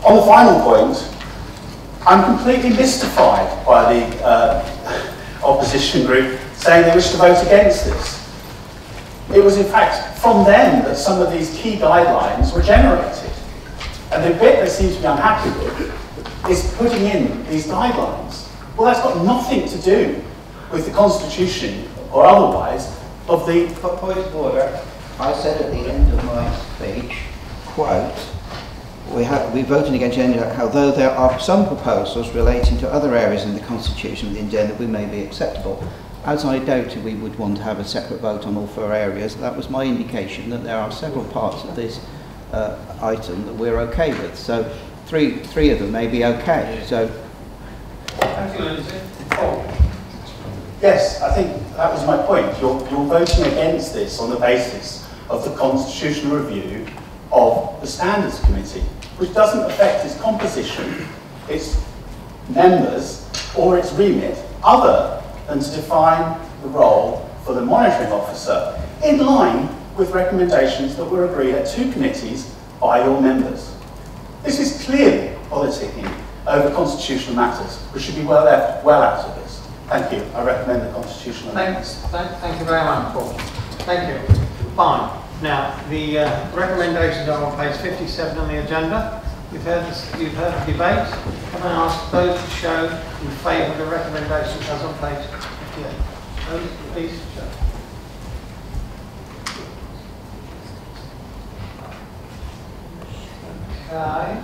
On the final point, I'm completely mystified by the opposition group saying they wish to vote against this. It was in fact from them that some of these key guidelines were generated. And the bit they seem to be unhappy with is putting in these guidelines. Well, that's got nothing to do with the Constitution or otherwise of the... Point of order. I said at the end of my speech, quote, we're voting against the agenda, although there are some proposals relating to other areas in the Constitution of the agenda we may be acceptable. As I doubted we would want to have a separate vote on all 4 areas, that was my indication that there are several parts of this item that we're okay with. So three of them may be okay. So. Thank you, Lindsay. Yes, I think that was my point. You're voting against this on the basis of the constitutional review of the Standards Committee, which doesn't affect its composition, its members, or its remit, other than to define the role for the monitoring officer in line with recommendations that were agreed at 2 committees by your members. This is clearly politicking over constitutional matters, which should be well out of this. Thank you. I recommend the constitutional amendments. Thank you very much, Paul. Thank you. Fine. Now, the recommendations are on page 57 on the agenda. You've heard the debate. Can I ask those to show in favour of the recommendations as on page 58? Those, please show. Okay.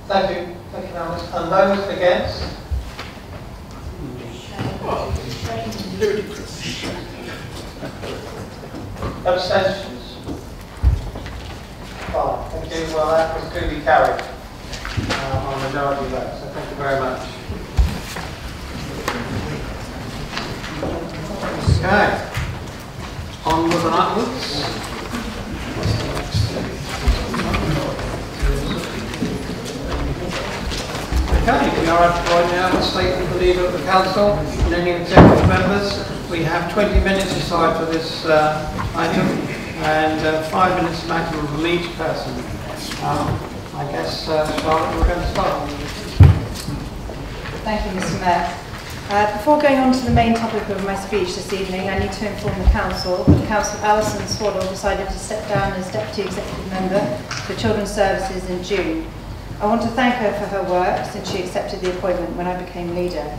Thank you. Thank you very much. And those against? Abstentions? Fine. Thank you. Well, that was clearly carried on majority vote. So thank you very much. Okay. Onwards and upwards. Okay, we are at the point now, the statement of the Leader of the Council and any executive members. We have 20 minutes aside for this item and 5 minutes maximum from each person. I guess, Charlotte, we're going to start. Thank you, Mr. Mayor. Before going on to the main topic of my speech this evening, I need to inform the Council that Councillor Alison Swallow decided to step down as Deputy Executive Member for Children's Services in June. I want to thank her for her work since she accepted the appointment when I became leader.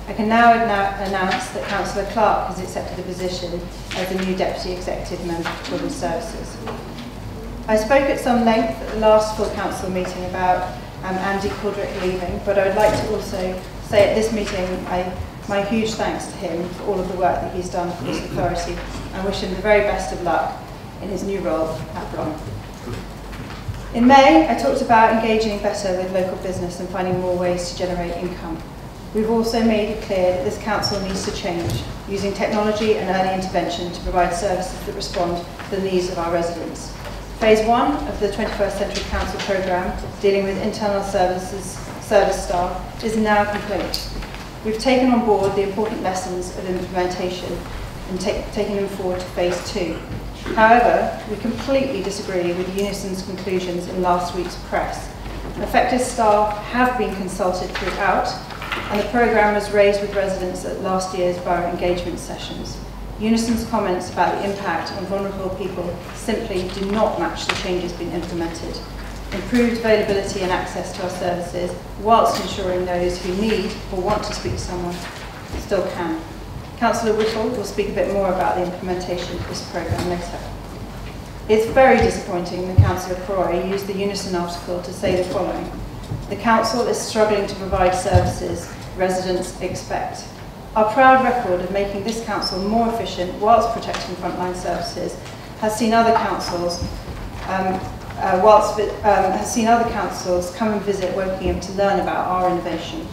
I can now announce that Councillor Clark has accepted the position as the new Deputy Executive Member for Children's Services. I spoke at some length at the last full Council meeting about Andy Caldrick leaving, but I would like to also say at this meeting my huge thanks to him for all of the work that he's done for this authority and wish him the very best of luck in his new role at Bron. In May, I talked about engaging better with local business and finding more ways to generate income. We've also made it clear that this council needs to change, using technology and early intervention to provide services that respond to the needs of our residents. Phase 1 of the 21st Century Council programme, dealing with internal service staff, is now complete. We've taken on board the important lessons of implementation and taken them forward to phase 2. However, we completely disagree with Unison's conclusions in last week's press. Affected staff have been consulted throughout, and the programme was raised with residents at last year's borough engagement sessions. Unison's comments about the impact on vulnerable people simply do not match the changes being implemented. Improved availability and access to our services, whilst ensuring those who need or want to speak to someone still can. Councillor Whittle will speak a bit more about the implementation of this programme later. It's very disappointing that Councillor Croy used the Unison article to say the following: the Council is struggling to provide services residents expect. Our proud record of making this Council more efficient whilst protecting frontline services has seen other councils come and visit Wokingham to learn about our innovation.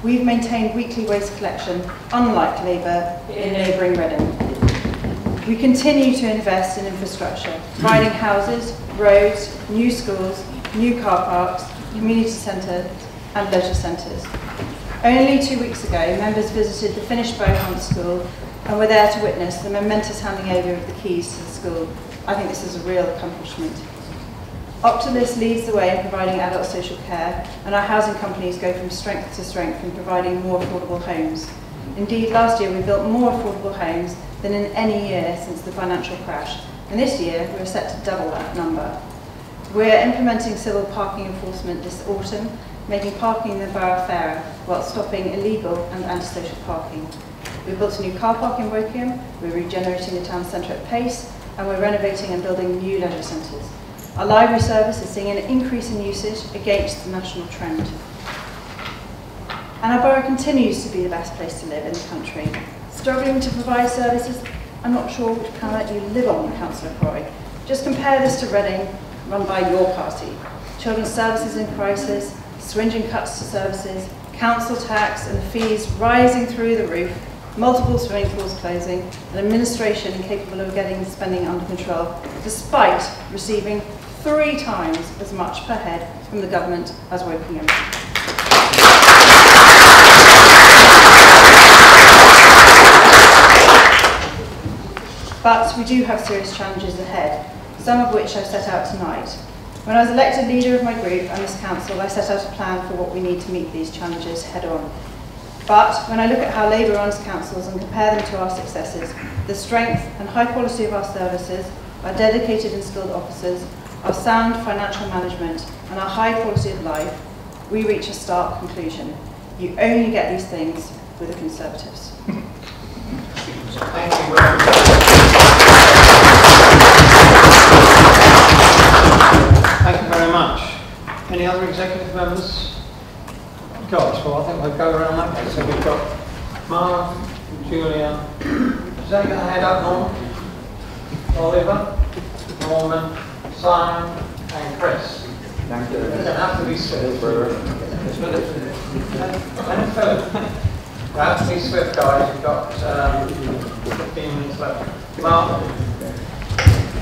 We've maintained weekly waste collection, unlike Labour, in neighbouring Reading. We continue to invest in infrastructure, providing houses, roads, new schools, new car parks, community centres and leisure centres. Only 2 weeks ago, members visited the finished Beaumont School and were there to witness the momentous handing over of the keys to the school. I think this is a real accomplishment. Optilis leads the way in providing adult social care, and our housing companies go from strength to strength in providing more affordable homes. Indeed, last year we built more affordable homes than in any year since the financial crash, and this year we're set to double that number. We're implementing civil parking enforcement this autumn, making parking in the borough fairer while stopping illegal and antisocial parking. We've built a new car park in Wokingham, we're regenerating the town centre at pace, and we're renovating and building new leisure centres. Our library service is seeing an increase in usage against the national trend. And our borough continues to be the best place to live in the country. Struggling to provide services, I'm not sure which planet you live on, Councillor Croy. Just compare this to Reading, run by your party. Children's services in crisis, stringent cuts to services, council tax and fees rising through the roof, multiple swimming pools closing, and administration incapable of getting spending under control, despite receiving 3 times as much per head from the government as Wokingham. But we do have serious challenges ahead, some of which I've set out tonight. When I was elected leader of my group and this council, I set out a plan for what we need to meet these challenges head on. But when I look at how Labour runs councils and compare them to our successes, the strength and high quality of our services, our dedicated and skilled officers, our sound financial management and our high quality of life, we reach a stark conclusion. You only get these things with the Conservatives. Thank you very much. Thank you very much. Any other executive members? Gosh, well, I think we'll go around that way. So we've got Mark, Julia, is that going to head up, Norman? Oliver, Norman, Simon, and Chris. Thank you. It's going to have to be swift. And Philip. It has to be swift, guys. We've got 15 minutes left. Mark.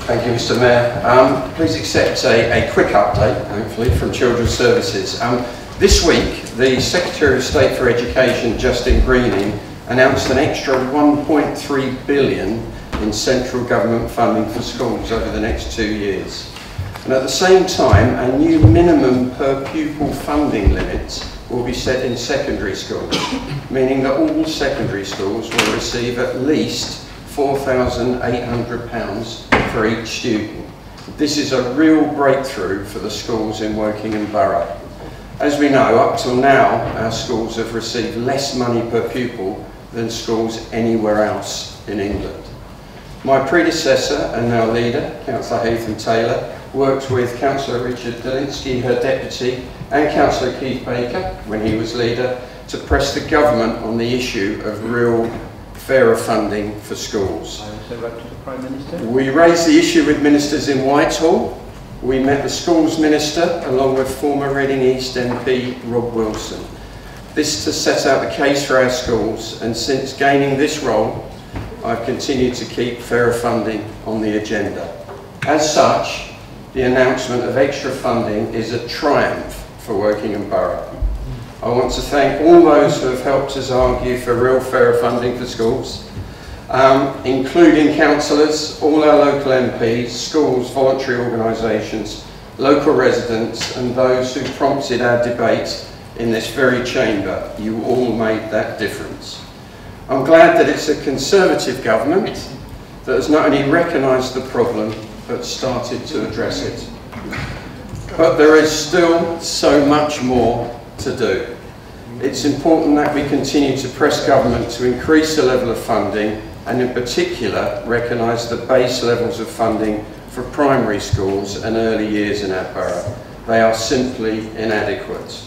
Thank you, Mr. Mayor. Please accept a quick update, hopefully, from Children's Services. This week, the Secretary of State for Education, Justin Greening, announced an extra £1.3 billion in central government funding for schools over the next 2 years. And at the same time, a new minimum per pupil funding limit will be set in secondary schools, meaning that all secondary schools will receive at least £4,800 for each student. This is a real breakthrough for the schools in Wokingham Borough. As we know, up till now, our schools have received less money per pupil than schools anywhere else in England. My predecessor and now leader, Councillor Haytham Taylor, worked with Councillor Richard Delinsky, her deputy, and Councillor Keith Baker, when he was leader, to press the government on the issue of real fairer funding for schools. I also wrote to the Prime Minister. We raised the issue with ministers in Whitehall. We met the schools minister along with former Reading East MP Rob Wilson. This to set out the case for our schools, and since gaining this role, I've continued to keep fairer funding on the agenda. As such, the announcement of extra funding is a triumph for Wokingham Borough. I want to thank all those who have helped us argue for real fairer funding for schools, including councillors, all our local MPs, schools, voluntary organisations, local residents, and those who prompted our debate in this very chamber. You all made that difference. I'm glad that it's a Conservative government that has not only recognised the problem, but started to address it. But there is still so much more to do. It's important that we continue to press government to increase the level of funding, and in particular recognise the base levels of funding for primary schools and early years in our borough. They are simply inadequate.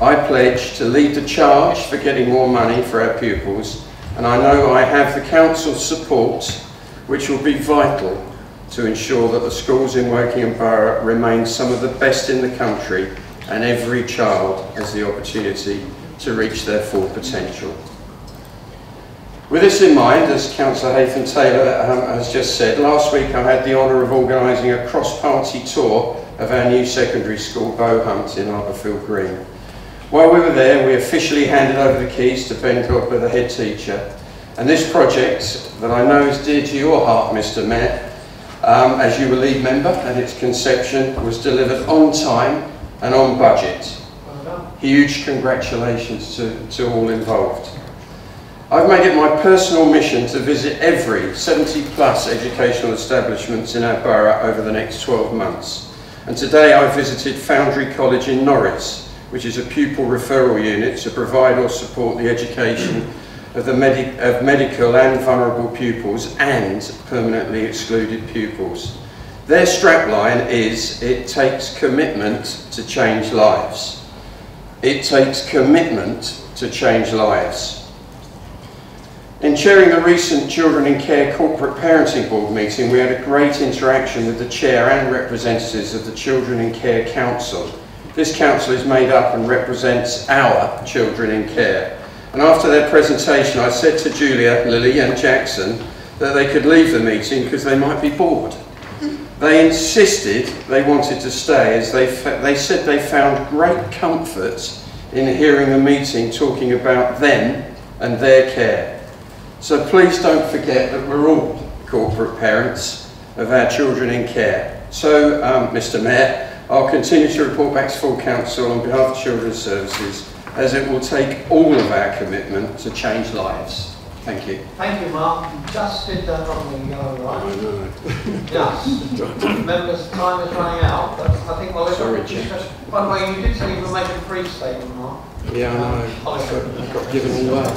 I pledge to lead the charge for getting more money for our pupils, and I know I have the council's support, which will be vital to ensure that the schools in Wokingham Borough remain some of the best in the country, and every child has the opportunity to reach their full potential. With this in mind, as Councillor Haytham Taylor has just said, last week I had the honour of organising a cross-party tour of our new secondary school, Bow Hunt, in Arborfield Green. While we were there, we officially handed over the keys to Ben Godber, the head teacher, and this project, that I know is dear to your heart, Mr. Mayor, as you were lead member, and its conception was delivered on time and on budget. Huge congratulations to all involved. I've made it my personal mission to visit every 70+ educational establishments in our borough over the next 12 months. And today I visited Foundry College in Norris, which is a pupil referral unit to provide or support the education of medical and vulnerable pupils and permanently excluded pupils. Their strapline is, "It takes commitment to change lives." It takes commitment to change lives. In chairing the recent Children in Care Corporate Parenting Board meeting, we had a great interaction with the chair and representatives of the Children in Care Council. This council is made up and represents our children in care. And after their presentation, I said to Julia, Lily and Jackson that they could leave the meeting because they might be bored. They insisted they wanted to stay, as they said they found great comfort in hearing the meeting talking about them and their care. So please don't forget that we're all corporate parents of our children in care. So, Mr. Mayor, I'll continue to report back to full council on behalf of Children's Services, as it will take all of our commitment to change lives. Thank you. Thank you, Mark. Just did that on the yellow line. Just. Members, time is running out, but I think, well, sorry, James. By the way, you did say you were making a brief statement, Mark. Yeah, I know. I got given all that.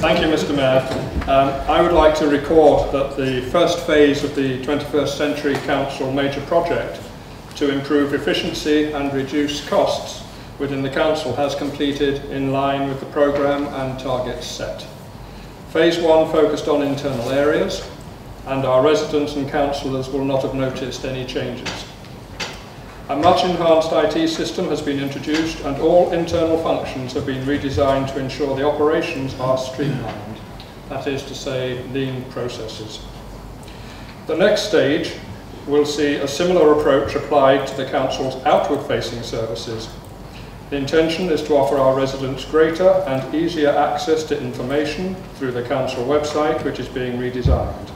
Thank you, Mr. Mayor. I would like to record that the first phase of the 21st Century Council major project to improve efficiency and reduce costs within the council has completed in line with the programme and targets set. Phase 1 focused on internal areas, and our residents and councillors will not have noticed any changes. A much enhanced IT system has been introduced, and all internal functions have been redesigned to ensure the operations are streamlined, that is to say, lean processes. The next stage will see a similar approach applied to the council's outward-facing services. The intention is to offer our residents greater and easier access to information through the council website, which is being redesigned.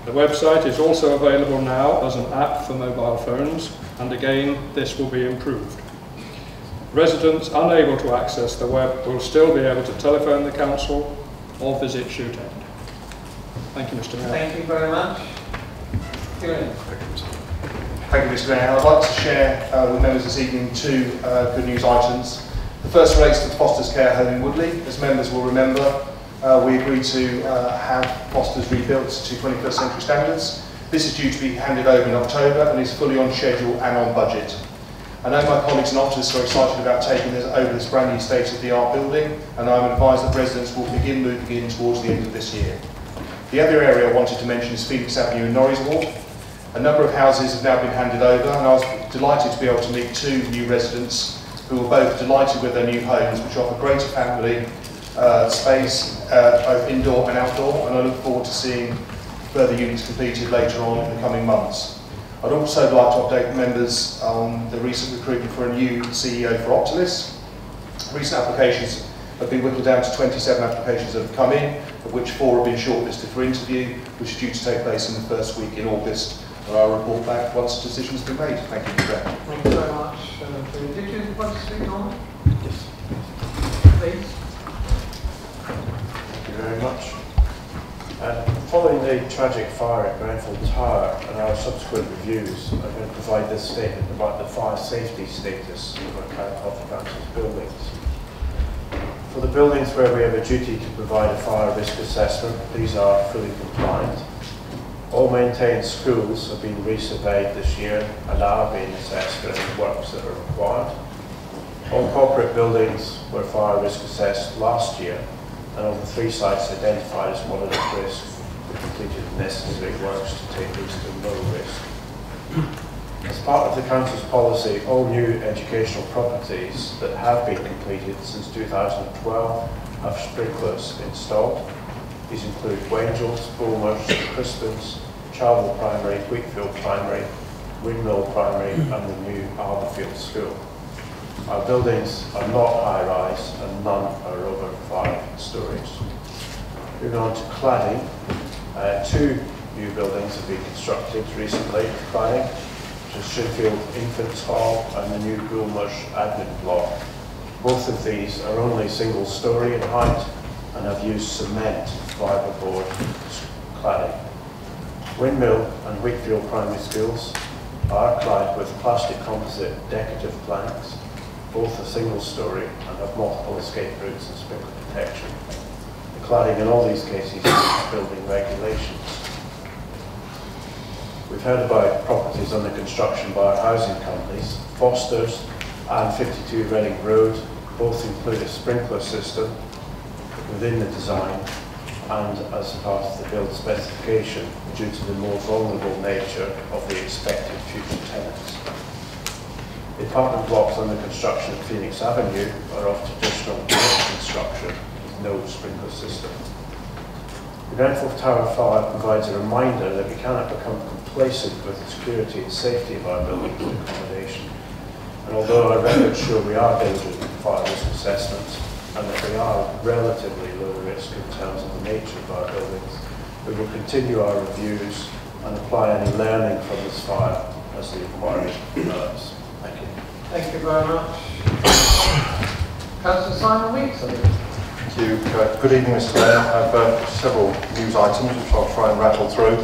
The website is also available now as an app for mobile phones, and again, this will be improved. Residents unable to access the web will still be able to telephone the council or visit Shoot End. Thank you, Mr. Mayor. Thank you very much. Kieran. Thank you, Mr. Mayor. I'd like to share with members this evening two good news items. The first relates to the Foster's Care Home in Woodley. As members will remember, we agreed to have Foster's rebuilt to 21st century standards. This is due to be handed over in October and is fully on schedule and on budget. I know my colleagues and officers are excited about taking over this brand new state-of-the-art building, and I'm advised that residents will begin moving in towards the end of this year. The other area I wanted to mention is Phoenix Avenue in Norris Walk. A number of houses have now been handed over, and I was delighted to be able to meet two new residents who were both delighted with their new homes, which offer greater family space, both indoor and outdoor, and I look forward to seeing further units completed later on in the coming months. I'd also like to update members on the recent recruitment for a new CEO for Optilis. Recent applications have been whittled down to 27 applications that have come in, of which 4 have been shortlisted for interview, which is due to take place in the first week in August. And I'll report back once the decision has been made. Thank you, Mr. Chair. Thank you very much. Did you want to speak on it? Yes. Please. Thank you very much. Following the tragic fire at Grenfell Tower and our subsequent reviews, I'm going to provide this statement about the fire safety status of our Council's buildings. For the buildings where we have a duty to provide a fire risk assessment, these are fully compliant. All maintained schools have been resurveyed this year and are being assessed for any works that are required. All corporate buildings were fire risk assessed last year, and of the 3 sites identified as moderate risk, we completed the necessary works to take these to low risk. As part of the Council's policy, all new educational properties that have been completed since 2012 have sprinklers installed. These include Wangels, Bulmers, Crispins, Charvel Primary, Wakefield Primary, Windmill Primary and the new Alderfield School. Our buildings are not high-rise and none are over 5 stories. Moving on to cladding. Two new buildings have been constructed recently for planning, which is Shinfield Infants Hall and the new Bulmers admin block. Both of these are only single story in height and have used cement fiberboard cladding. Windmill and Wakefield primary schools are clad with plastic composite decorative planks. Both are single story and have multiple escape routes and sprinkler protection. The cladding in all these cases meets building regulations. We've heard about properties under construction by our housing companies. Foster's and 52 Reading Road both include a sprinkler system within the design and as part of the build specification due to the more vulnerable nature of the expected future tenants. The apartment blocks under construction at Phoenix Avenue are of traditional brick construction with no sprinkler system. The Grenfell Tower fire provides a reminder that we cannot become complacent with the security and safety of our buildings and accommodation. And although our records show we are diligent in fire risk assessments and that we are relatively low risk in terms of the nature of our buildings, we will continue our reviews and apply any learning from this fire as the inquiry develops. Thank you. Thank you very much. Councillor Simon Weeks. Thank you. Good evening, Mr. Mayor. I have several news items which I'll try and rattle through.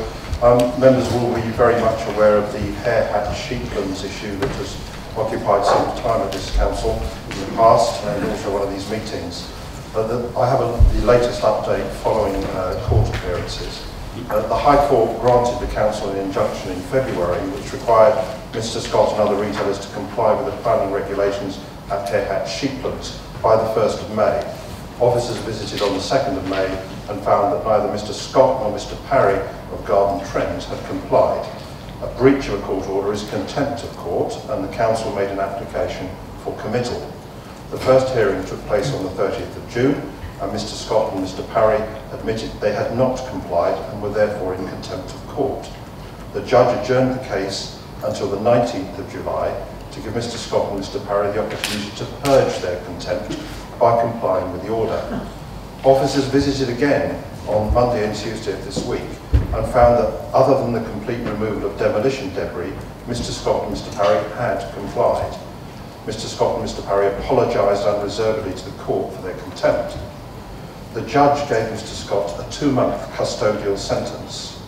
Members will be very much aware of the hare hat sheeplands issue that has occupied some time at this council in the past and also one of these meetings. I have the latest update following court appearances. The High Court granted the council an injunction in February which required Mr Scott and other retailers to comply with the planning regulations at Hare Hat Sheeplands by the 1st of May. Officers visited on the 2nd of May and found that neither Mr Scott nor Mr Parry of Garden Trent had complied. A breach of a court order is contempt of court, and the council made an application for committal. The first hearing took place on the 30th of June, and Mr Scott and Mr Parry admitted they had not complied and were therefore in contempt of court. The judge adjourned the case until the 19th of July to give Mr Scott and Mr Parry the opportunity to purge their contempt by complying with the order. Officers visited again on Monday and Tuesday of this week and found that other than the complete removal of demolition debris, Mr Scott and Mr Parry had complied. Mr Scott and Mr Parry apologised unreservedly to the court for their contempt. The judge gave Mr Scott a 2-month custodial sentence,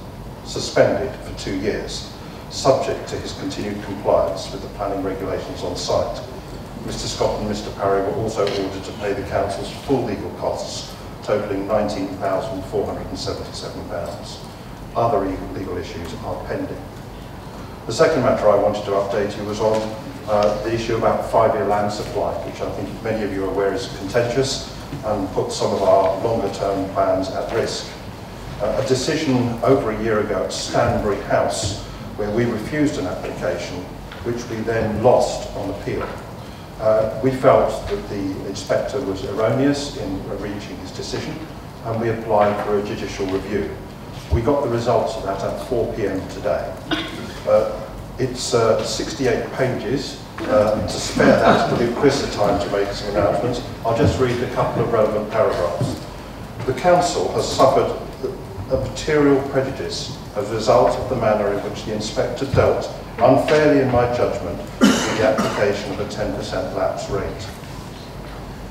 suspended for 2 years, subject to his continued compliance with the planning regulations on site. Mr Scott and Mr Parry were also ordered to pay the council's full legal costs, totalling £19,477. Other legal issues are pending. The second matter I wanted to update you was on the issue about 5-year land supply, which I think many of you are aware is contentious and puts some of our longer-term plans at risk. A decision over a year ago at Stanbury House, where we refused an application, which we then lost on appeal. We felt that the inspector was erroneous in reaching his decision, and we applied for a judicial review. We got the results of that at 4 p.m. today. It's 68 pages. To spare that, to give Chris the time to make some announcements, I'll just read a couple of relevant paragraphs. The council has suffered a material prejudice as a result of the manner in which the inspector dealt, unfairly in my judgment, with the application of a 10% lapse rate.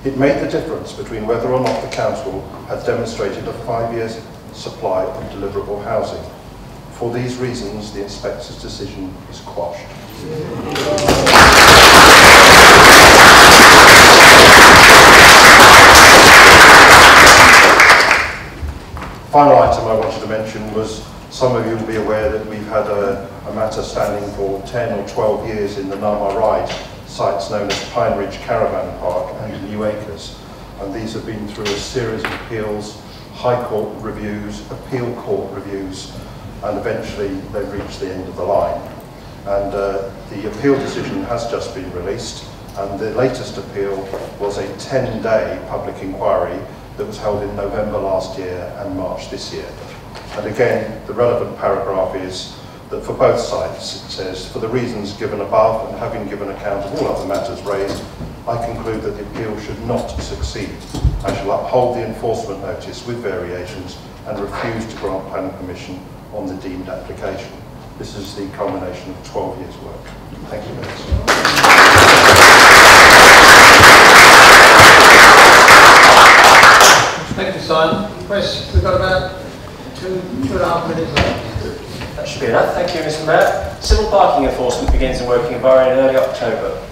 It made the difference between whether or not the council had demonstrated a 5-year supply of deliverable housing. For these reasons, the inspector's decision is quashed. Final item I wanted to mention was, some of you will be aware that we've had a matter standing for 10 or 12 years in the Nama Ride sites known as Pine Ridge Caravan Park and New Acres. And these have been through a series of appeals, High Court reviews, Appeal Court reviews, and eventually they've reached the end of the line. And the appeal decision has just been released, and the latest appeal was a 10-day public inquiry that was held in November last year and March this year. And again, the relevant paragraph is that for both sides, it says, for the reasons given above and having given account of all other matters raised, I conclude that the appeal should not succeed. I shall uphold the enforcement notice with variations and refuse to grant planning permission on the deemed application. This is the culmination of 12 years' work. Thank you, members. Thank you, Simon. Chris, we've got about two and a half minutes left. That should be enough. Thank you, Mr. Mayor. Civil parking enforcement begins in Woking Borough in early October.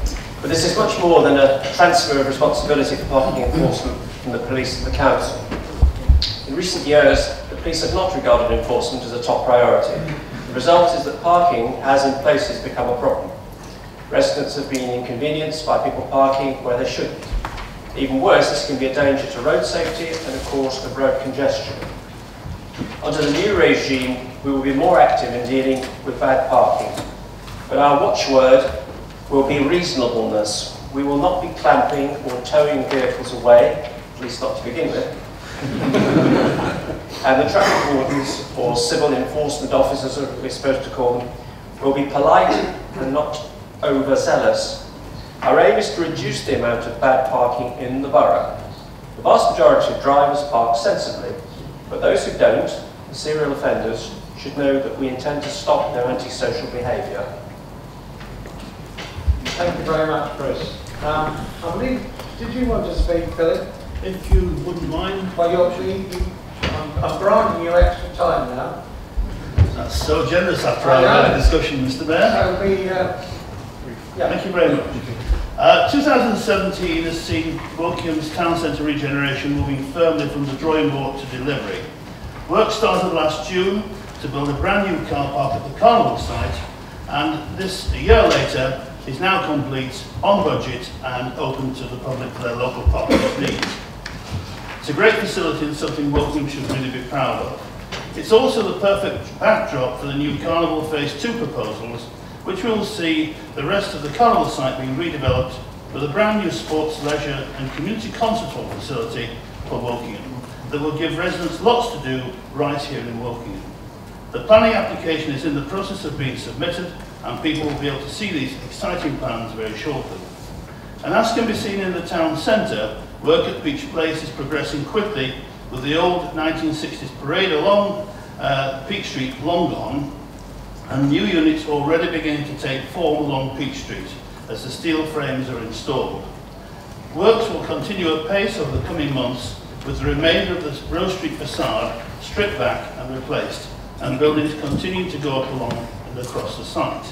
But this is much more than a transfer of responsibility for parking enforcement from the police to the council. In recent years, the police have not regarded enforcement as a top priority. The result is that parking has in places become a problem. Residents have been inconvenienced by people parking where they shouldn't. Even worse, this can be a danger to road safety and a cause of road congestion. Under the new regime, we will be more active in dealing with bad parking. But our watchword will be reasonableness. We will not be clamping or towing vehicles away, at least not to begin with. And the traffic wardens, or civil enforcement officers as we're supposed to call them, will be polite and not overzealous. Our aim is to reduce the amount of bad parking in the borough. The vast majority of drivers park sensibly, but those who don't, the serial offenders, should know that we intend to stop their antisocial behaviour. Thank you very much, Chris. I believe, did you want to speak, Philip? If you wouldn't mind. Well, I'm granting you extra time now. That's so generous after our discussion, Mr. Mayor. Thank you very much. 2017 has seen Wokingham's town centre regeneration moving firmly from the drawing board to delivery. Work started last June to build a brand new car park at the Carnival site, and this, a year later, is now complete, on budget, and open to the public for their local parking needs. It's a great facility and something Wokingham should really be proud of. It's also the perfect backdrop for the new Carnival Phase 2 proposals, which will see the rest of the Carnival site being redeveloped with a brand new sports, leisure and community concert hall facility for Wokingham that will give residents lots to do right here in Wokingham. The planning application is in the process of being submitted, and people will be able to see these exciting plans very shortly. And as can be seen in the town centre, work at Beach Place is progressing quickly, with the old 1960s parade along Peak Street long gone, and new units already beginning to take form along Peak Street as the steel frames are installed. Works will continue at pace over the coming months, with the remainder of the Rose Street facade stripped back and replaced, and buildings continue to go up along and across the site.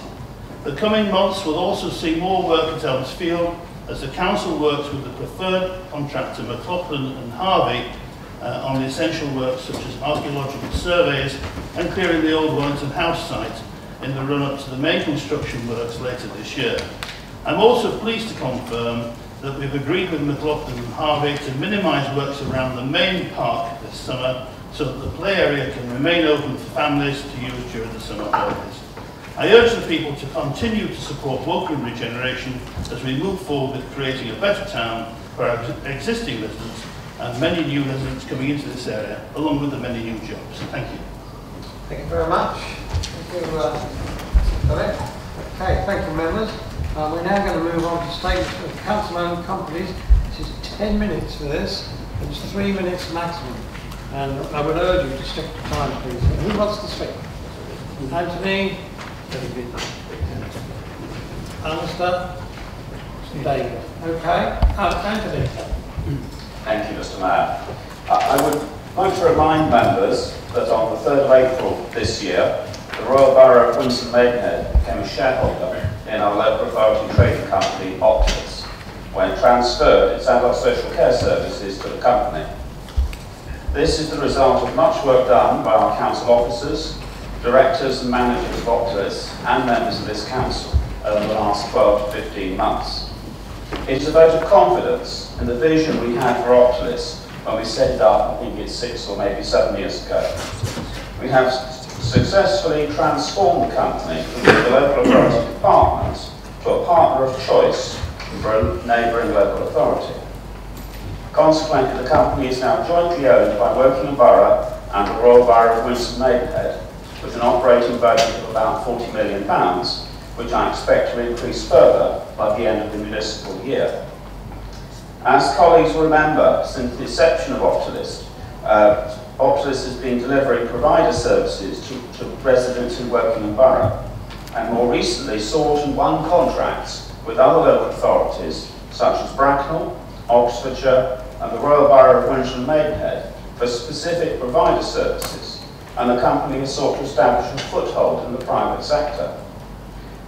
The coming months will also see more work at Elms Field as the council works with the preferred contractor McLaughlin and Harvey on the essential works such as archaeological surveys and clearing the old Wellington House site in the run-up to the main construction works later this year. I'm also pleased to confirm that we've agreed with McLaughlin and Harvey to minimise works around the main park this summer so that the play area can remain open for families to use during the summer holidays. I urge the people to continue to support Wokingham regeneration as we move forward with creating a better town for our existing residents and many new residents coming into this area, along with the many new jobs. Thank you. Thank you very much. Thank you, Philip. Okay, thank you, members. We're now going to move on to statements of council-owned companies. This is 10 minutes for this. It's 3 minutes maximum. And I would urge you to stick to time, please. Who wants to speak? Anthony? Alistair? David. Okay. Anthony. Thank you, Mr. Mayor. I would like to remind members that on the 3rd of April this year, the Royal Borough of Winston Maidenhead became a shareholder in our local authority trading company, Optus, when it transferred its adult social care services to the company. This is the result of much work done by our council officers, directors and managers of Optus and members of this council over the last 12 to 15 months. It is a vote of confidence in the vision we had for Optus when we set it up, I think it's 6 or maybe 7 years ago. We have successfully transformed the company from the local authority department to a partner of choice for a neighbouring local authority. Consequently, the company is now jointly owned by Wokingham Borough and the Royal Borough of Winston Maidenhead, with an operating budget of about £40 million, which I expect to increase further by the end of the municipal year. As colleagues will remember, since the inception of Optilist, Optilist has been delivering provider services to residents in Wokingham Borough, and more recently sought and won contracts with other local authorities such as Bracknell, Oxfordshire and the Royal Borough of Winchell and Maidenhead for specific provider services, and the company has sought to establish a foothold in the private sector.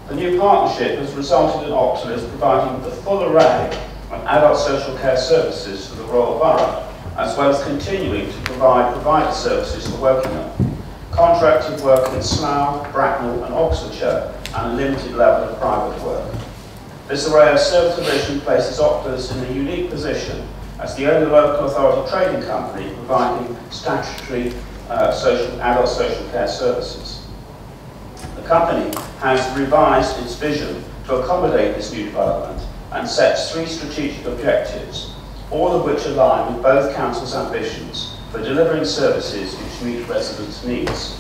The new partnership has resulted in Optilist providing the full array of adult social care services to the Royal Borough, as well as continuing to provide provider services for Wokingham, contracted work in Slough, Bracknell and Oxfordshire, and a limited level of private work. This array of service provision places Optilist in a unique position as the only local authority trading company providing statutory adult social care services. The company has revised its vision to accommodate this new development and sets 3 strategic objectives, all of which align with both councils' ambitions for delivering services which meet residents' needs.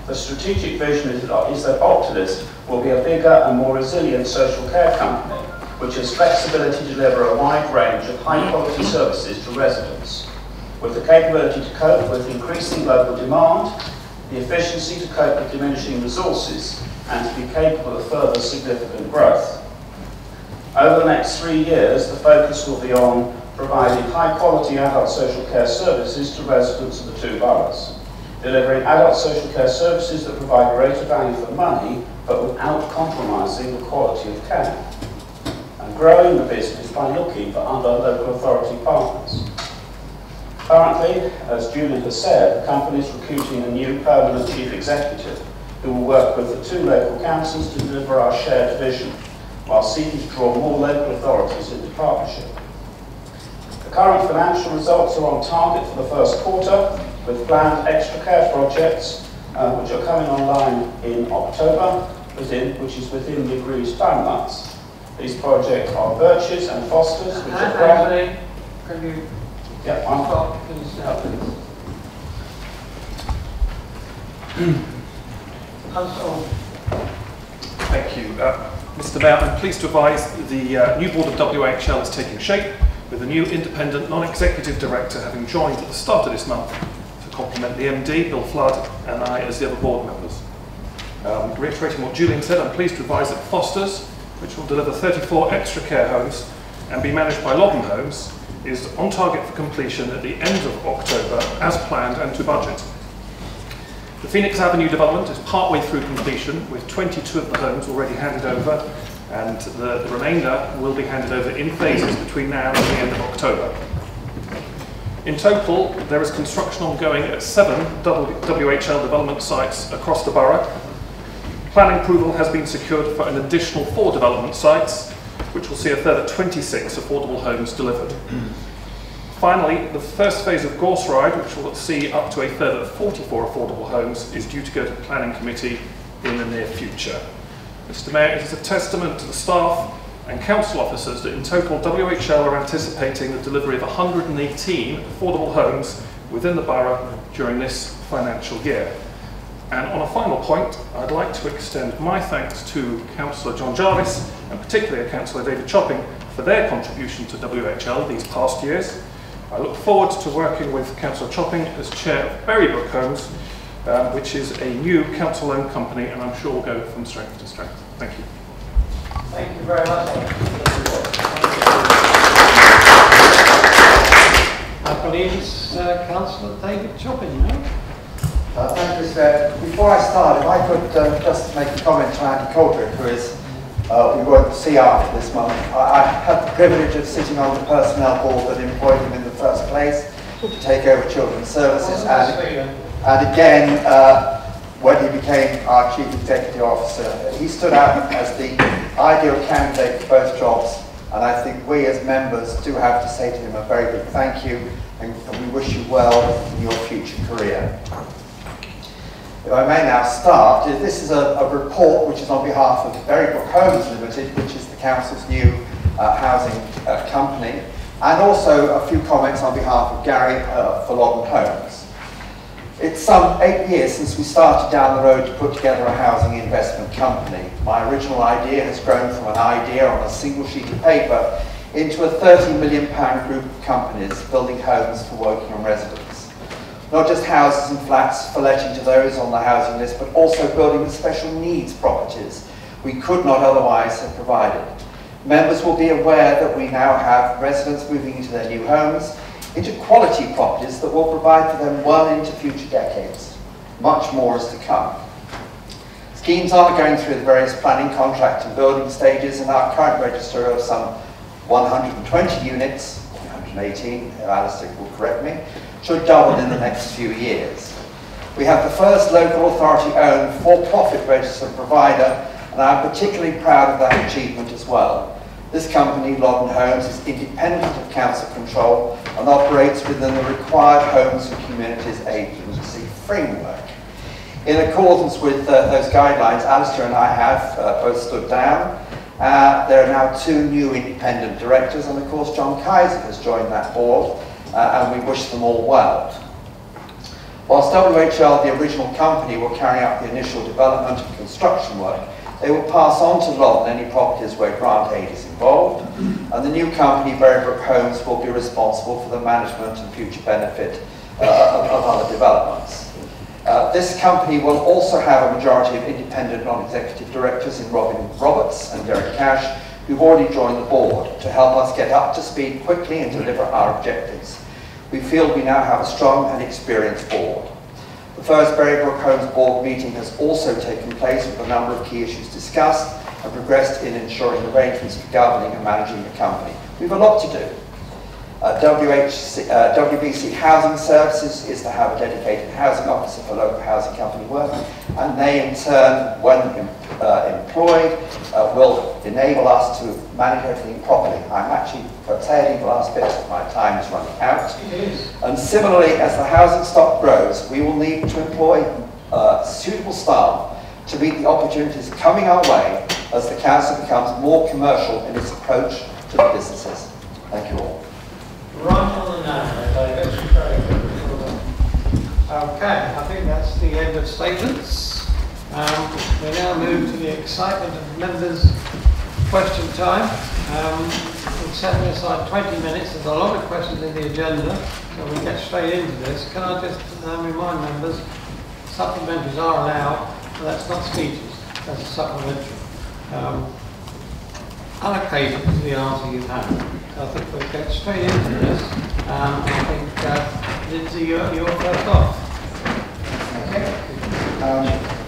The strategic vision is that Optilist will be a bigger and more resilient social care company, which has flexibility to deliver a wide range of high-quality services to residents, with the capability to cope with increasing local demand, the efficiency to cope with diminishing resources, and to be capable of further significant growth. Over the next 3 years, the focus will be on providing high-quality adult social care services to residents of the 2 boroughs, delivering adult social care services that provide greater value for money, but without compromising the quality of care, and growing the business by looking for other local authority partners. Currently, as Julian has said, the company is recruiting a new permanent chief executive who will work with the 2 local councils to deliver our shared vision, while seeking to draw more local authorities into partnership. The current financial results are on target for the first quarter, with planned extra care projects which are coming online in October, which is within the agreed timelines. These projects are Birches and Fosters, which are Anthony, can you stop, please? Councillor. Thank you. Mr Mayor, I'm pleased to advise the new board of WHL is taking shape, with a new independent non-executive director having joined at the start of this month to complement the MD, Bill Flood, and I as the other board members. Reiterating what Julian said, I'm pleased to advise that Fosters, which will deliver 34 extra care homes and be managed by Loddon Homes, is on target for completion at the end of October as planned and to budget. The Phoenix Avenue development is partway through completion, with 22 of the homes already handed over, and the remainder will be handed over in phases between now and the end of October. In total, there is construction ongoing at 7 WHL development sites across the borough. Planning approval has been secured for an additional 4 development sites, which will see a further 26 affordable homes delivered. Finally, the first phase of Gorse Ride, which will see up to a further 44 affordable homes, is due to go to the planning committee in the near future. Mr Mayor, it is a testament to the staff and council officers that in total WHL are anticipating the delivery of 118 affordable homes within the borough during this financial year. And on a final point, I'd like to extend my thanks to Councillor John Jarvis and particularly Councillor David Chopping for their contribution to WHL these past years. I look forward to working with Councillor Chopping as Chair of Berrybrook Homes, which is a new council-owned company, and I'm sure will go from strength to strength. Thank you. Thank you very much. I believe it's Councillor David Chopping now. Thank you, Mr. Before I start, if I could just make a comment to Andy Coldrick, who is we won't see after this month. I had the privilege of sitting on the personnel board that employed him in the first place to take over children's services, and again when he became our chief executive officer. He stood out as the ideal candidate for both jobs, and I think we as members do have to say to him a very big thank you, and we wish you well in your future career. If I may now start, this is a report which is on behalf of Berrybrook Homes Limited, which is the council's new housing company, and also a few comments on behalf of Gary for Loddon Homes. It's some 8 years since we started down the road to put together a housing investment company. My original idea has grown from an idea on a single sheet of paper into a £30 million group of companies building homes for Wokingham residents. Not just houses and flats for letting to those on the housing list, but also building the special needs properties we could not otherwise have provided. Members will be aware that we now have residents moving into their new homes, into quality properties that will provide for them well into future decades. Much more is to come. Schemes are going through the various planning, contract and building stages, and our current register of some 120 units, 118, if Alistair will correct me, should double in the next few years. We have the first local authority-owned for-profit registered provider, and I'm particularly proud of that achievement as well. This company, Loddon Homes, is independent of council control and operates within the required Homes and Communities Agency framework. In accordance with those guidelines, Alistair and I have both stood down. There are now 2 new independent directors, and of course John Kaiser has joined that board, and we wish them all well. Whilst WHL, the original company, will carry out the initial development and construction work, they will pass on to Loddon any properties where grant aid is involved, and the new company, Berrybrook Homes, will be responsible for the management and future benefit of other developments. This company will also have a majority of independent non-executive directors in Robin Roberts and Derek Cash, who've already joined the board to help us get up to speed quickly and deliver our objectives. We feel we now have a strong and experienced board. The first Berrybrook Homes board meeting has also taken place with a number of key issues discussed and progressed in ensuring arrangements for governing and managing the company. We have a lot to do. WBC Housing Services is to have a dedicated housing officer for local housing company work, and they in turn, when employed, will enable us to manage everything properly. I'm actually curtailing the last bit, my time is running out. And similarly, as the housing stock grows, we will need to employ suitable staff to meet the opportunities coming our way as the council becomes more commercial in its approach to the businesses. Thank you all. Right on the nose, okay, I think that's the end of statements. We now move to the excitement of members' question time. We're setting aside 20 minutes. There's a lot of questions in the agenda, so we'll get straight into this. Can I just remind members, supplementaries are allowed, but that's not speeches, that's a supplementary. Allocated to the answer you've had. I think we'll get straight into this. I think, Lindsay, you're first off. Okay.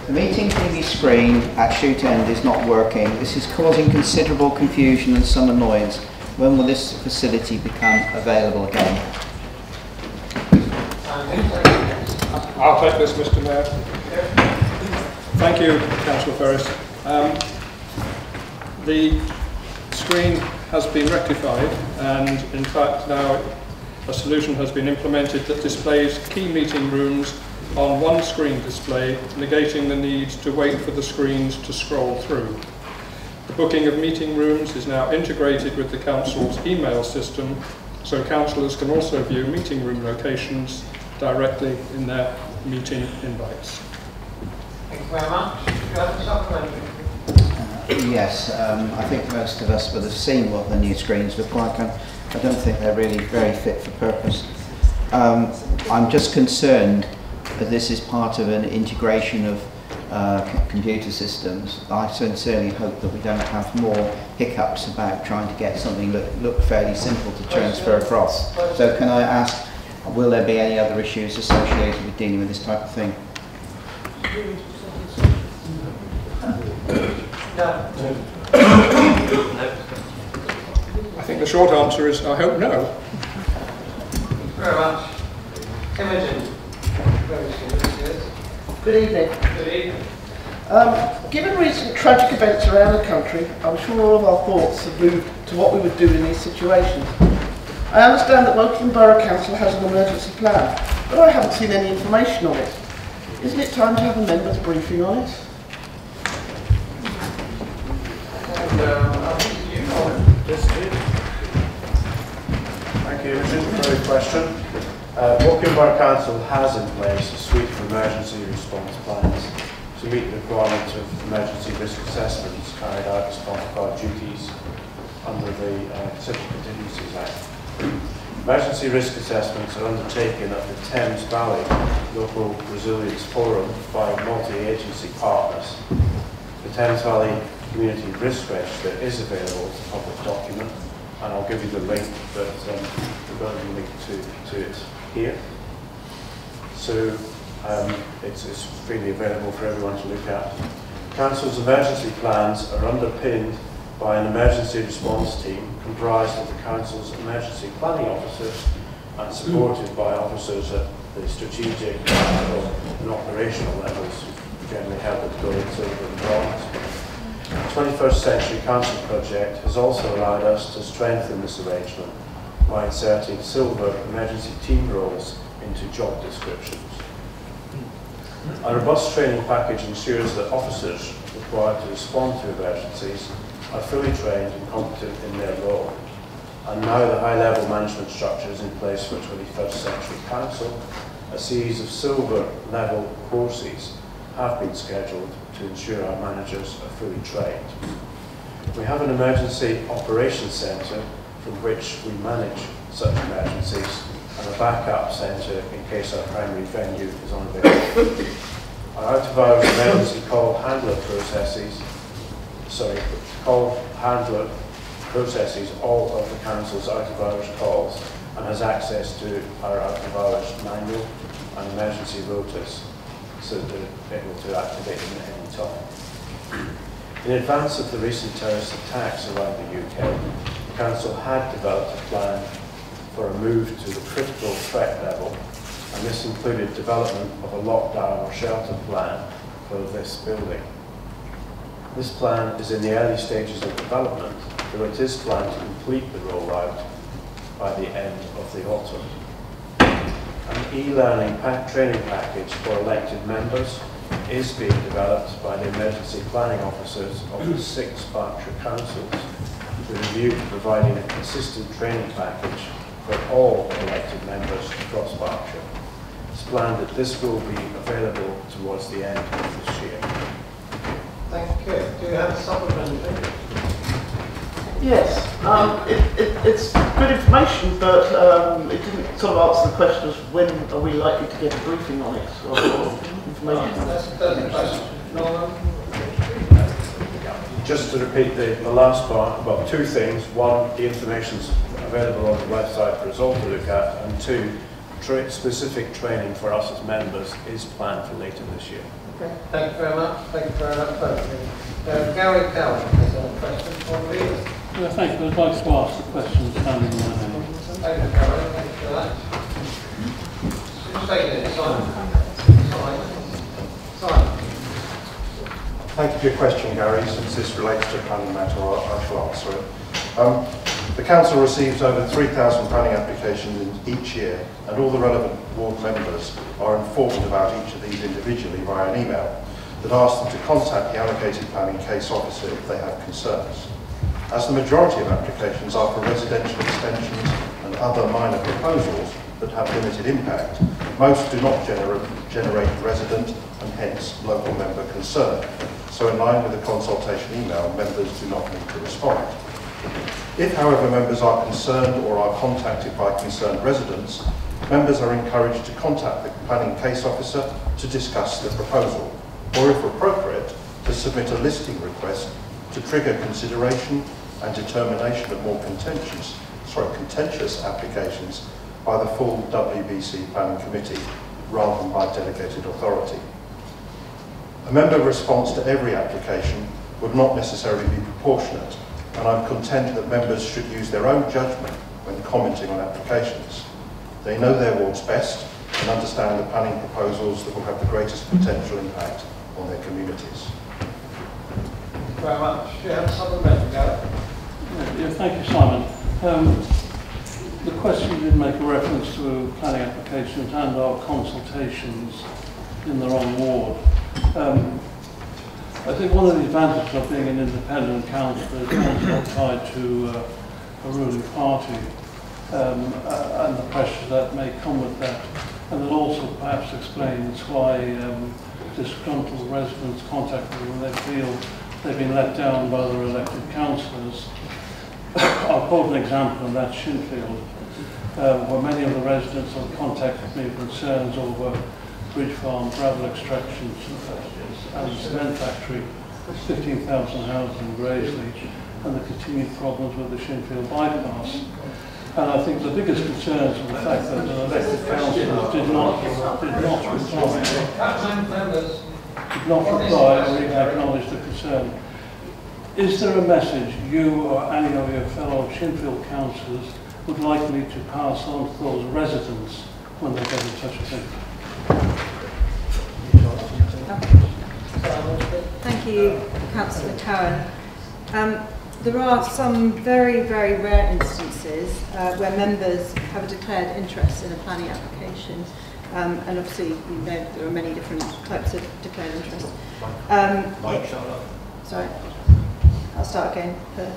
The meeting TV screen at Shoot End is not working. This is causing considerable confusion and some annoyance. When will this facility become available again? I'll take this, Mr. Mayor. Thank you, Councillor Ferris. The screen has been rectified, and in fact now a solution has been implemented that displays key meeting rooms on one screen display, negating the need to wait for the screens to scroll through. The booking of meeting rooms is now integrated with the Council's email system, so councillors can also view meeting room locations directly in their meeting invites. Thank you very much. Do you have a supplementary? Yes, I think most of us will have seen what the new screens look like. I don't think they're really very fit for purpose. I'm just concerned that this is part of an integration of computer systems. I sincerely hope that we don't have more hiccups about trying to get something that look fairly simple to transfer across. So can I ask, will there be any other issues associated with dealing with this type of thing? No. I think the short answer is I hope no. Very much. Imogen. Good evening. Good evening. Given recent tragic events around the country, I'm sure all of our thoughts have moved to what we would do in these situations. I understand that Wokingham Borough Council has an emergency plan, but I haven't seen any information on it. Isn't it time to have a members' briefing on it? Thank you, Imogen, for the question. Wokingham Borough Council has in place a suite of emergency response plans to meet the requirements of emergency risk assessments carried out as part of our duties under the Civil Contingencies Act. Emergency risk assessments are undertaken at the Thames Valley Local Resilience Forum by multi-agency partners. The Thames Valley Community Risk Register is available as a public document, and I'll give you the link, but we've got a link to it here. So it's freely available for everyone to look at. Council's emergency plans are underpinned by an emergency response team comprised of the Council's emergency planning officers and supported by officers at the strategic, tactical and operational levels who generally help with gold, silver and bronze. The 21st Century Council project has also allowed us to strengthen this arrangement by inserting silver emergency team roles into job descriptions. A robust training package ensures that officers required to respond to emergencies are fully trained and competent in their role. And now the high-level management structure is in place for 21st Century Council. A series of silver-level courses have been scheduled to ensure our managers are fully trained. We have an emergency operations centre from which we manage such emergencies, and a backup centre in case our primary venue is unavailable. Our out-of-hours emergency call handler processes all of the Council's out-of-hours calls and has access to our out-of-hours manual and emergency rotas, so that they're able to activate them at any time. In advance of the recent terrorist attacks around the UK, the Council had developed a plan for a move to the critical threat level, and this included development of a lockdown or shelter plan for this building. This plan is in the early stages of development, though it is planned to complete the rollout by the end of the autumn. An e-learning training package for elected members is being developed by the emergency planning officers of the 6 Berkshire councils, with a view to providing a consistent training package for all elected members across Berkshire. It's planned that this will be available towards the end of this year. Thank you. Do you have a supplementary? Yes, it's good information, but it didn't sort of answer the question of when are we likely to get a briefing on it, or information. That's the question. Norman? Just to repeat the last part, well, 2 things. 1, the information's available on the website for us all to look at, and 2, specific training for us as members is planned for later this year. Okay. Thank you very much. Thank you very much. Gary Cowell has a question for me. Thank you. I'd like to ask the question standing in my name. Thank you, Gary. Thank you for that. Just take it, Simon. Simon. Thank you for your question, Gary. Since this relates to a planning matter, I shall answer it. The Council receives over 3,000 planning applications each year, and all the relevant ward members are informed about each of these individually via an email that asks them to contact the allocated planning case officer if they have concerns. As the majority of applications are for residential extensions and other minor proposals that have limited impact, most do not generate resident and hence local member concern. So in line with the consultation email, members do not need to respond. If, however, members are concerned or are contacted by concerned residents, members are encouraged to contact the planning case officer to discuss the proposal, or if appropriate, to submit a listing request to trigger consideration and determination of more contentious applications by the full WBC Planning Committee, rather than by delegated authority. A member response to every application would not necessarily be proportionate, and I'm content that members should use their own judgment when commenting on applications. They know their wards best and understand the planning proposals that will have the greatest potential impact on their communities. Thank you very much. Do you have a supplementary, Gary? Yeah, thank you, Simon. The question did make a reference to planning applications and our consultations in the wrong ward. I think one of the advantages of being an independent council is one's not tied to a ruling party and the pressure that may come with that. And it also perhaps explains why disgruntled residents contact me when they feel they've been let down by their elected councillors. I'll quote an example, and that's Shinfield, where many of the residents have contacted me with concerns over Bridge Farm, gravel extraction and cement factory, 15,000 houses in Graiseley, and the continued problems with the Shinfield bypass. And I think the biggest concerns are the fact that the elected councillors did not reply or even acknowledge the concern. Is there a message you or any of your fellow Shinfield councillors would like me to pass on to those residents when they get in touch with me? Thank you, Councillor Cowan. There are some very, very rare instances where members have a declared interest in a planning application, and obviously you know there are many different types of declared interest. Sorry, I'll start again for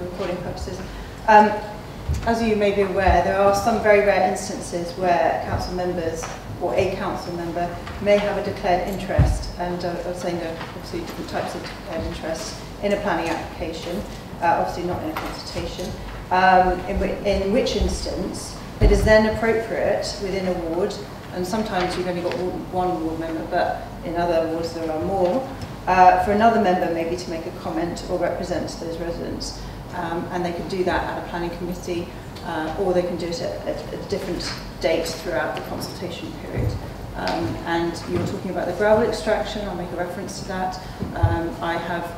recording purposes. As you may be aware, there are some very rare instances where council members or a council member may have a declared interest, and I was saying there are obviously different types of declared interest in a planning application, obviously not in a consultation, in which instance it is then appropriate within a ward, and sometimes you've only got one ward member, but in other wards there are more, for another member maybe to make a comment or represent those residents. And they can do that at a planning committee, or they can do it at different dates throughout the consultation period. And you were talking about the gravel extraction, I'll make a reference to that. I have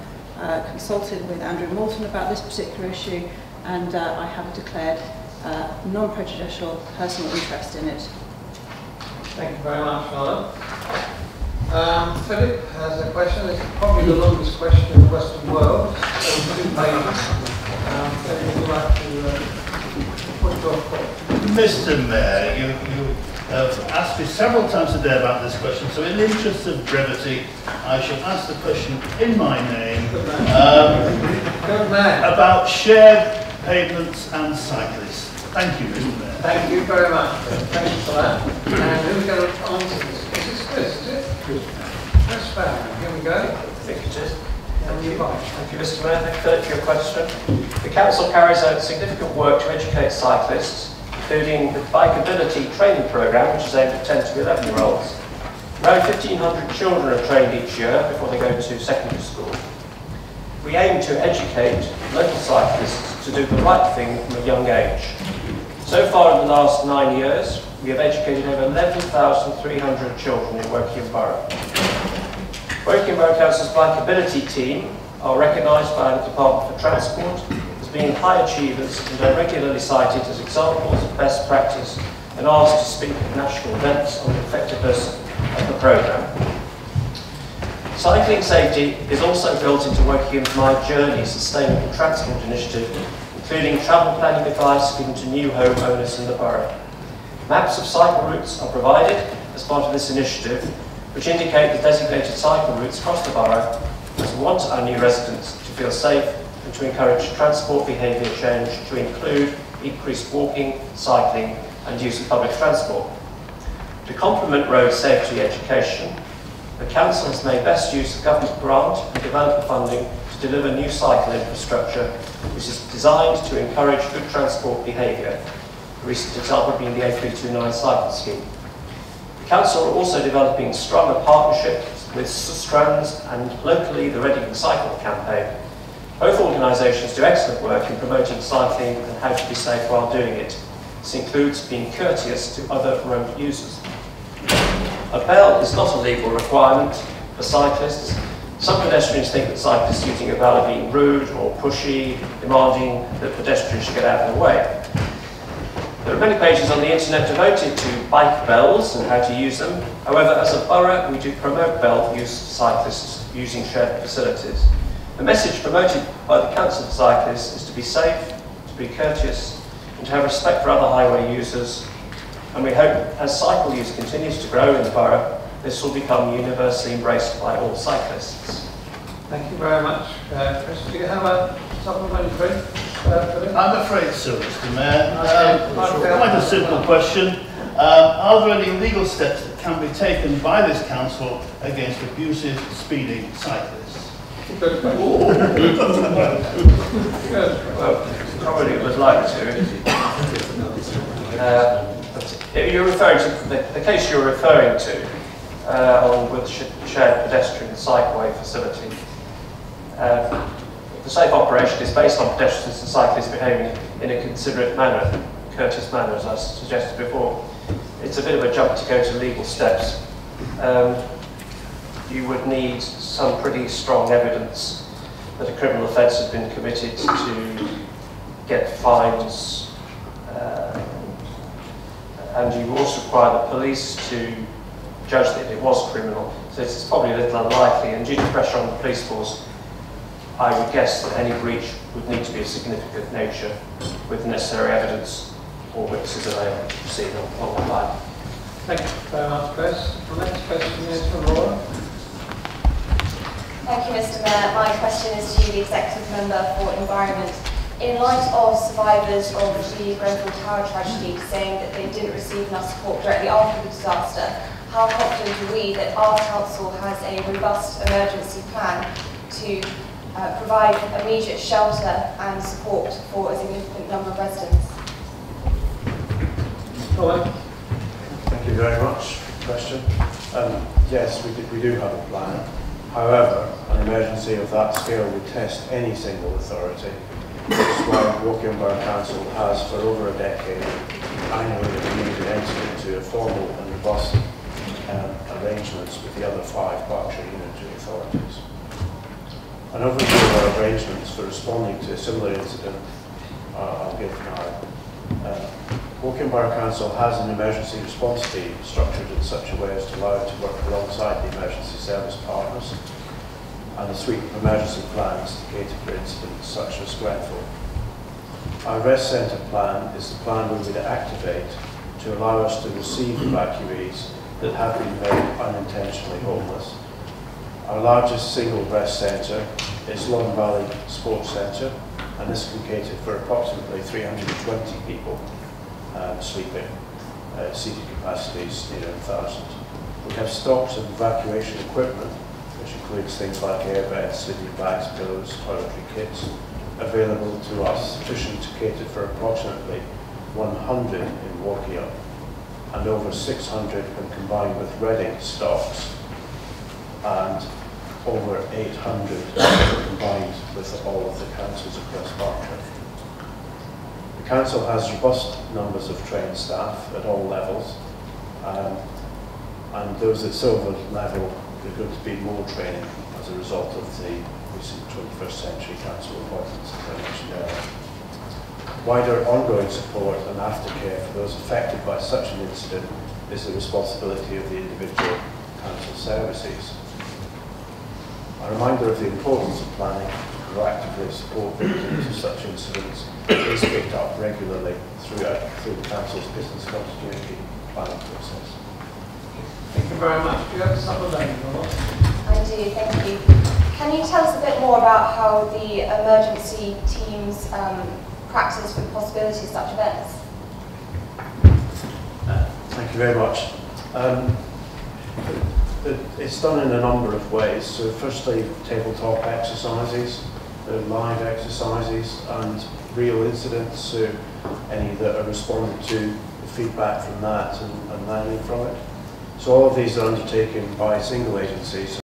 consulted with Andrew Moulton about this particular issue, and I have declared non-prejudicial personal interest in it. Thank you very much, Charlotte. Philip has a question. It's probably the longest question in the Western world. So 2 pages. Philip, would you like to put your thought? Mr. Mayor, you have asked me several times today about this question, so in the interest of brevity, I shall ask the question in my name about shared pavements and cyclists. Thank you, Mr. Mayor. Thank you very much. Thank you for that. And who's going to answer this? Is this Chris, is it? Chris Farron. Here we go. I think it is. Thank you, Mr. Mayor. Thank you, Philip, for your question. The Council carries out significant work to educate cyclists, including the Bikeability training programme, which is aimed at 10 to 11-year-olds. Around 1,500 children are trained each year before they go to secondary school. We aim to educate local cyclists to do the right thing from a young age. So far in the last 9 years, we have educated over 11,300 children in Woking Borough. Woking Borough Council's Bikeability team are recognised by the Department for Transport as being high achievers and are regularly cited as examples of best practice and asked to speak at national events on the effectiveness of the programme. Cycling safety is also built into Wokingham's My Journey sustainable transport initiative, including travel planning advice given to new homeowners in the borough. Maps of cycle routes are provided as part of this initiative, which indicate the designated cycle routes across the borough, as we want our new residents to feel safe and to encourage transport behaviour change to include increased walking, cycling and use of public transport. To complement road safety education, the Council has made best use of government grant and developer funding to deliver new cycle infrastructure, which is designed to encourage good transport behaviour, a recent example being the A329 cycle scheme. The Council are also developing stronger partnerships with Strands and locally the Reading Cycle campaign. Both organisations do excellent work in promoting cycling and how to be safe while doing it. This includes being courteous to other road users. A bell is not a legal requirement for cyclists. Some pedestrians think that cyclists using a bell are being rude or pushy, demanding that pedestrians should get out of their way. There are many pages on the internet devoted to bike bells and how to use them. However, as a borough, we do promote bell use for cyclists using shared facilities. The message promoted by the Council for Cyclists is to be safe, to be courteous, and to have respect for other highway users. And we hope, as cycle use continues to grow in the borough, this will become universally embraced by all cyclists. Thank you very much, Chris. Do you have a supplementary? I'm afraid so, Mr. Mayor. Quite a simple question. Are there any legal steps that can be taken by this council against abusive speeding cyclists? Good question. Well, probably would like to. You're referring to the case you're referring to on with shared pedestrian cycleway facility. The safe operation is based on pedestrians and cyclists behaving in a considerate manner, courteous manner, as I suggested before. It's a bit of a jump to go to legal steps. You would need some pretty strong evidence that a criminal offence has been committed to get fines, and you also require the police to judge that it was criminal. So this is probably a little unlikely, and due to pressure on the police force, I would guess that any breach would need to be of significant nature with necessary evidence or witnesses available to proceed along the line. Thank you very much, Chris. The next question is from Laura. Thank you, Mr. Mayor. My question is to the Executive Member for Environment. In light of survivors of the Grenfell Tower tragedy saying that they didn't receive enough support directly after the disaster, how confident are we that our council has a robust emergency plan to provide immediate shelter and support for a significant number of residents? Thank you very much for the question. Yes, we do have a plan. However, an emergency of that scale would test any single authority. That's why Woking Borough Council has, for over a decade, annually reviewed and entered into a formal and robust arrangements with the other 5 Berkshire unitary authorities. An overview of our arrangements for responding to a similar incident I'll give now. Woking Borough Council has an emergency response team structured in such a way as to allow it to work alongside the emergency service partners and a suite of emergency plans to cater for incidents such as Grenfell. Our rest centre plan is the plan we would activate to allow us to receive evacuees that have been made unintentionally homeless. Our largest single rest centre is Long Valley Sports Centre, and this can cater for approximately 320 people sleeping, seating capacities near 1,000. We have stocks of evacuation equipment, which includes things like airbeds, sleeping bags, pillows, toiletry kits, available to us, sufficient to cater for approximately 100 in Woking, and over 600 when combined with Reading stocks, and over 800 combined with all of the councils across Berkshire. The council has robust numbers of trained staff at all levels, and those at silver level, there's going to be more training as a result of the recent 21st Century Council appointments that I mentioned earlier. Wider ongoing support and aftercare for those affected by such an incident is the responsibility of the individual council services. A reminder of the importance of planning to proactively support victims of such incidents is picked up regularly through the council's business continuity planning process. Thank you very much. Do you have a supplementary? I do, thank you. Can you tell us a bit more about how the emergency teams practice for the possibility of such events? Thank you very much. It's done in a number of ways. So firstly, tabletop exercises, live exercises, and real incidents, so any that are responded to, the feedback from that and learning from it. So all of these are undertaken by single agencies.